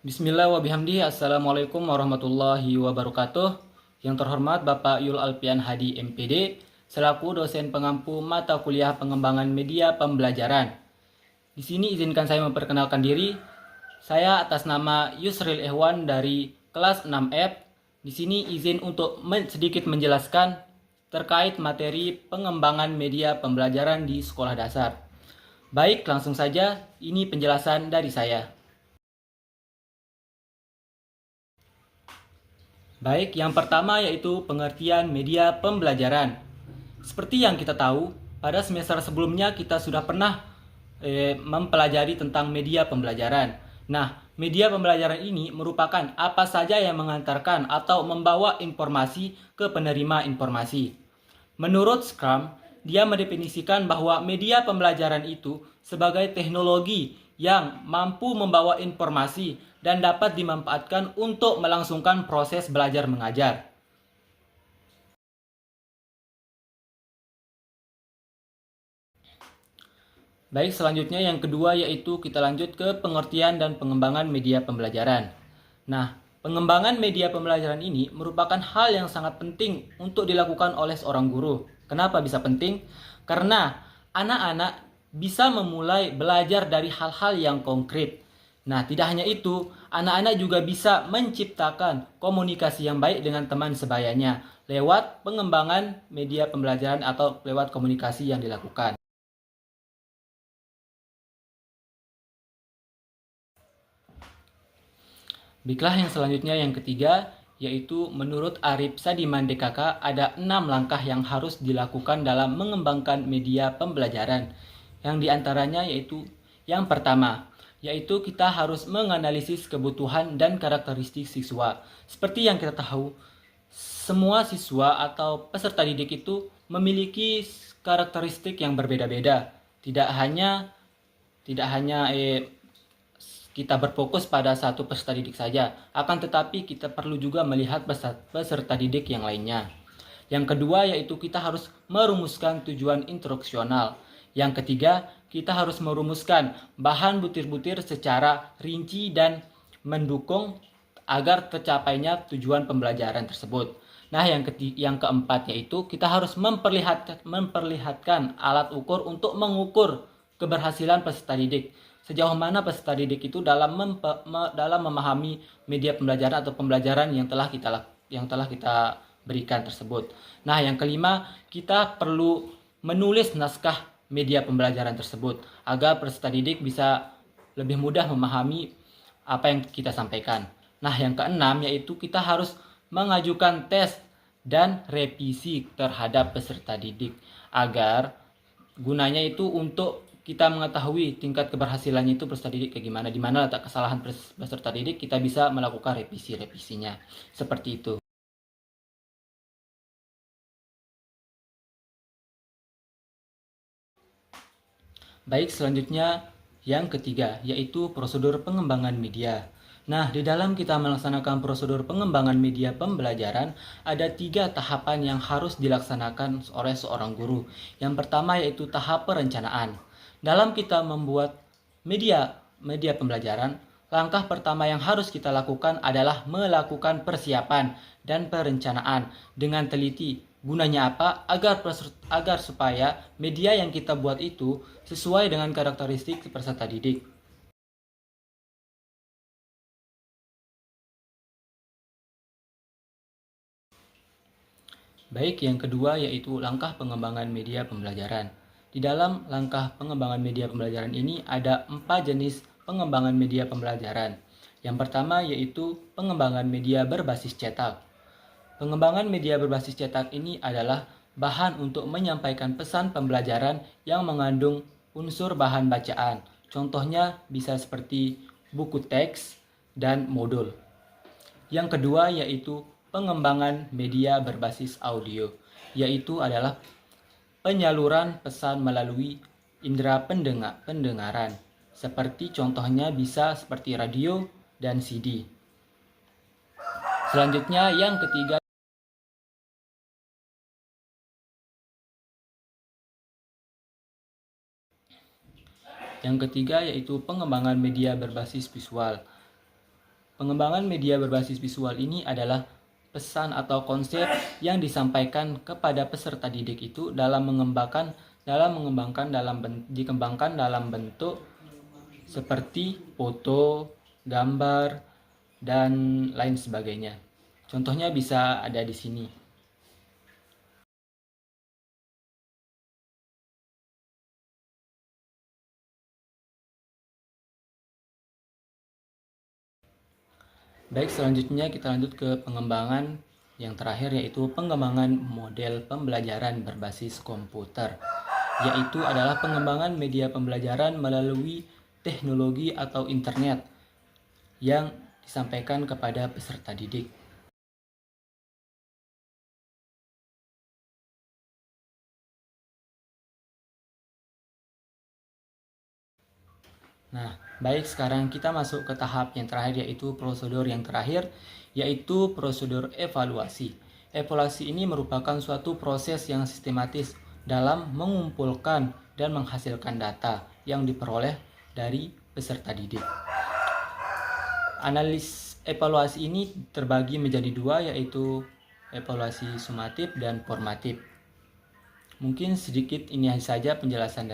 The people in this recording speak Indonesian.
Bismillah wa bihamdihi. Assalamualaikum warahmatullahi wabarakatuh. Yang terhormat Bapak Yul Alpian Hadi MPD, selaku dosen pengampu mata kuliah pengembangan media pembelajaran. Di sini izinkan saya memperkenalkan diri. Saya atas nama Yusril Ehwan dari kelas 6F. Di sini izin untuk sedikit menjelaskan terkait materi pengembangan media pembelajaran di sekolah dasar. Baik, langsung saja ini penjelasan dari saya. Baik, yang pertama yaitu pengertian media pembelajaran. Seperti yang kita tahu, pada semester sebelumnya kita sudah pernah mempelajari tentang media pembelajaran. Nah, media pembelajaran ini merupakan apa saja yang mengantarkan atau membawa informasi ke penerima informasi. Menurut Scrum, dia mendefinisikan bahwa media pembelajaran itu sebagai teknologi yang mampu membawa informasi dan dapat dimanfaatkan untuk melangsungkan proses belajar mengajar. Baik, selanjutnya yang kedua yaitu kita lanjut ke pengertian dan pengembangan media pembelajaran. Nah, pengembangan media pembelajaran ini merupakan hal yang sangat penting untuk dilakukan oleh seorang guru. Kenapa bisa penting? Karena anak-anak bisa memulai belajar dari hal-hal yang konkret. Nah, tidak hanya itu, anak-anak juga bisa menciptakan komunikasi yang baik dengan teman sebayanya lewat pengembangan media pembelajaran atau lewat komunikasi yang dilakukan. Baiklah, yang selanjutnya yang ketiga, yaitu menurut Arif Sadiman DKK ada 6 langkah yang harus dilakukan dalam mengembangkan media pembelajaran. Yang diantaranya yaitu yang pertama, yaitu kita harus menganalisis kebutuhan dan karakteristik siswa. Seperti yang kita tahu, semua siswa atau peserta didik itu memiliki karakteristik yang berbeda-beda. Tidak hanya kita berfokus pada satu peserta didik saja, akan tetapi kita perlu juga melihat peserta didik yang lainnya. Yang kedua yaitu kita harus merumuskan tujuan instruksional. Yang ketiga, kita harus merumuskan bahan butir-butir secara rinci dan mendukung agar tercapainya tujuan pembelajaran tersebut. Nah, yang keempat yaitu kita harus memperlihatkan alat ukur untuk mengukur keberhasilan peserta didik. Sejauh mana peserta didik itu dalam memahami media pembelajaran atau pembelajaran yang telah kita berikan tersebut. Nah, yang kelima, kita perlu menulis naskah media pembelajaran tersebut agar peserta didik bisa lebih mudah memahami apa yang kita sampaikan. Nah, yang keenam yaitu kita harus mengajukan tes dan revisi terhadap peserta didik agar gunanya itu untuk kita mengetahui tingkat keberhasilannya itu peserta didik kayak gimana, di mana letak kesalahan peserta didik, kita bisa melakukan revisinya. Seperti itu. Baik, selanjutnya yang ketiga yaitu prosedur pengembangan media. Nah, di dalam kita melaksanakan prosedur pengembangan media pembelajaran, ada 3 tahapan yang harus dilaksanakan oleh seorang guru. Yang pertama yaitu tahap perencanaan. Dalam kita membuat media pembelajaran, langkah pertama yang harus kita lakukan adalah melakukan persiapan dan perencanaan dengan teliti. Gunanya apa? Agar supaya media yang kita buat itu sesuai dengan karakteristik peserta didik. Baik, yang kedua yaitu langkah pengembangan media pembelajaran. Di dalam langkah pengembangan media pembelajaran ini ada 4 jenis pengembangan media pembelajaran. Yang pertama yaitu pengembangan media berbasis cetak. Pengembangan media berbasis cetak ini adalah bahan untuk menyampaikan pesan pembelajaran yang mengandung unsur bahan bacaan. Contohnya bisa seperti buku teks dan modul. Yang kedua yaitu pengembangan media berbasis audio, yaitu adalah penyaluran pesan melalui indera pendengaran. Seperti contohnya bisa seperti radio dan CD. Selanjutnya yang ketiga yaitu pengembangan media berbasis visual. Pengembangan media berbasis visual ini adalah pesan atau konsep yang disampaikan kepada peserta didik itu dikembangkan dalam bentuk seperti foto, gambar, dan lain sebagainya. Contohnya bisa ada di sini. Baik, selanjutnya kita lanjut ke pengembangan yang terakhir, yaitu pengembangan model pembelajaran berbasis komputer, yaitu adalah pengembangan media pembelajaran melalui teknologi atau internet yang disampaikan kepada peserta didik. Nah, baik, sekarang kita masuk ke tahap yang terakhir, yaitu prosedur yang terakhir, yaitu prosedur evaluasi. Evaluasi ini merupakan suatu proses yang sistematis dalam mengumpulkan dan menghasilkan data yang diperoleh dari peserta didik. Analis evaluasi ini terbagi menjadi dua, yaitu evaluasi sumatif dan formatif. Mungkin sedikit ini saja penjelasan dari